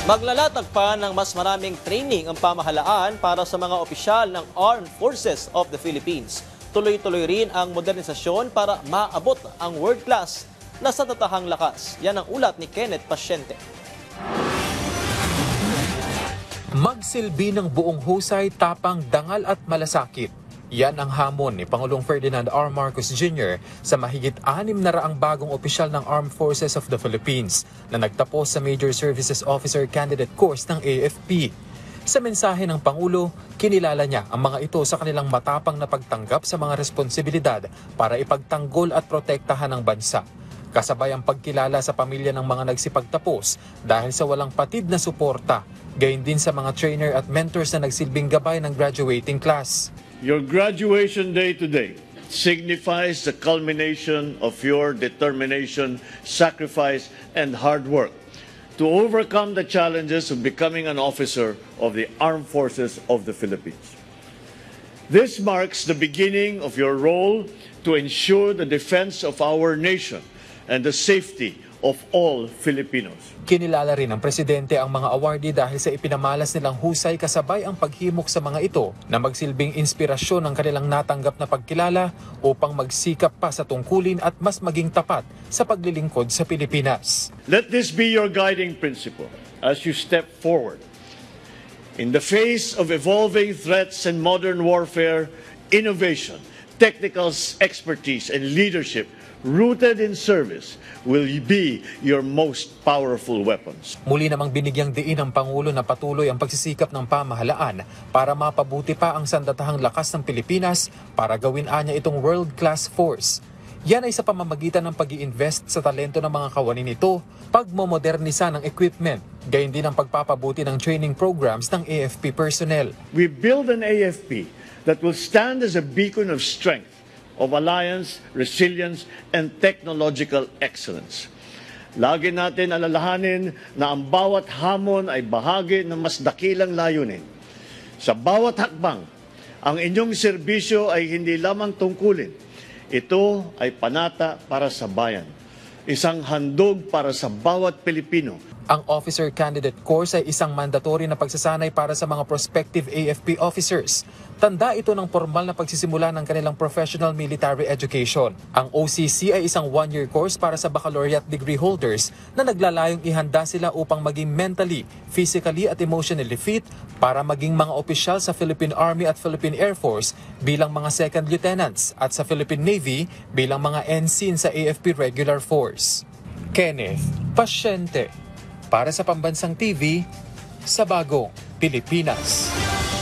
Maglalatag pa ng mas maraming training ang pamahalaan para sa mga opisyal ng Armed Forces of the Philippines. Tuloy-tuloy rin ang modernisasyon para maabot ang world-class na satatahang lakas. Yan ang ulat ni Kenneth Pasyente. Magsilbi ng buong husay, tapang, dangal at malasakit. Yan ang hamon ni Pangulong Ferdinand R. Marcos Jr. sa mahigit 600 bagong opisyal ng Armed Forces of the Philippines na nagtapos sa Major Services Officer Candidate Course ng AFP. Sa mensahe ng Pangulo, kinilala niya ang mga ito sa kanilang matapang na pagtanggap sa mga responsibilidad para ipagtanggol at protektahan ang bansa. Kasabay ang pagkilala sa pamilya ng mga nagsipagtapos dahil sa walang patid na suporta, gayon din sa mga trainer at mentors na nagsilbing gabay ng graduating class. Your graduation day today signifies the culmination of your determination, sacrifice, and hard work to overcome the challenges of becoming an officer of the Armed Forces of the Philippines. This marks the beginning of your role to ensure the defense of our nation and the safety of all Filipinos. Kinilala rin ng Presidente ang mga awardee dahil sa ipinamalas nilang husay kasabay ang paghimok sa mga ito na magsilbing inspirasyon ng kanilang natanggap na pagkilala upang magsikap pa sa tungkulin at mas maging tapat sa paglilingkod sa Pilipinas. Let this be your guiding principle as you step forward. In the face of evolving threats and modern warfare, innovation, technical expertise, and leadership rooted in service will be your most powerful weapons. Muli namang binigyang diin ng Pangulo na patuloy ang pagsisikap ng pamahalaan para mapabuti pa ang sandatahang lakas ng Pilipinas para gawin anya itong world-class force. Yan ay sa pamamagitan ng pag-i-invest sa talento ng mga kawani nito, pagmomodernisa ng equipment, gayon din ang pagpapabuti ng training programs ng AFP personnel. We build an AFP that will stand as a beacon of strength, of alliance, resilience, and technological excellence. Lagi natin alalahanin na ang bawat hamon ay bahagi ng mas dakilang layunin. Sa bawat hakbang, ang inyong serbisyo ay hindi lamang tungkulin. Ito ay panata para sa bayan, isang handog para sa bawat Pilipino. Ang Officer Candidate Course ay isang mandatory na pagsasanay para sa mga prospective AFP officers. Tanda ito ng formal na pagsisimula ng kanilang professional military education. Ang OCC ay isang one-year course para sa baccalaureate degree holders na naglalayong ihanda sila upang maging mentally, physically at emotionally fit para maging mga opisyal sa Philippine Army at Philippine Air Force bilang mga second lieutenants at sa Philippine Navy bilang mga ensign sa AFP Regular Force. Kenneth Pasyente para sa Pambansang TV sa Bagong Pilipinas.